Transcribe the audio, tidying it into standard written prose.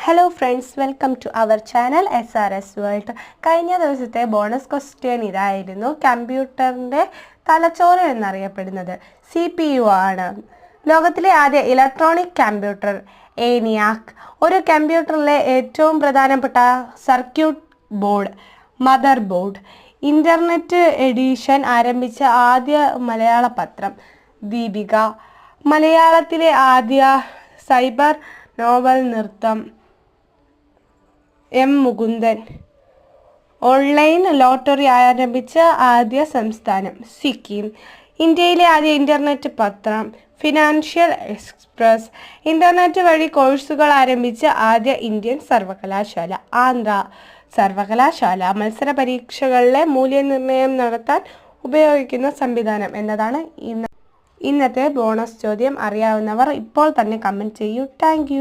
Hello friends, welcome to our channel SRS world. കഴിഞ്ഞ ദിവസത്തെ bonus question ഇതായിരുന്നു. കമ്പ്യൂട്ടറിൻ്റെ തലച്ചോറ് എന്നറിയപ്പെടുന്നത് CPU ആണ്. ലോകത്തിലെ ആദ്യ ഇലക്ട്രോണിക് കമ്പ്യൂട്ടർ ENIAC. ഒരു കമ്പ്യൂട്ടറിലെ ഏറ്റവും പ്രധാനപ്പെട്ട circuit board mother board. Internet edition ആരംഭിച്ച ആദ്യ മലയാള പത്രം ദീപിക. മലയാളത്തിലെ ആദ്യ സൈബർ നോവൽ നൃത്തം M. മുകുന്ദൻ. ഓൺലൈൻ ലോട്ടറി ആരംഭിച്ച ആദ്യ സംസ്ഥാനം സിക്കിം. ഇന്ത്യയിലെ ആദ്യ ഇൻ്റർനെറ്റ് പത്രം ഫിനാൻഷ്യൽ എക്സ്പ്രസ്. ഇൻ്റർനെറ്റ് വഴി കോഴ്സുകൾ ആരംഭിച്ച ആദ്യ ഇന്ത്യൻ സർവകലാശാല ആന്ധ്ര സർവകലാശാല. മത്സര പരീക്ഷകളിലെ മൂല്യനിർണ്ണയം നടത്താൻ ഉപയോഗിക്കുന്ന സംവിധാനം എന്നതാണ് ഇന്നത്തെ ബോണസ് ചോദ്യം. അറിയാവുന്നവർ ഇപ്പോൾ തന്നെ കമൻറ്റ് ചെയ്യൂ. താങ്ക്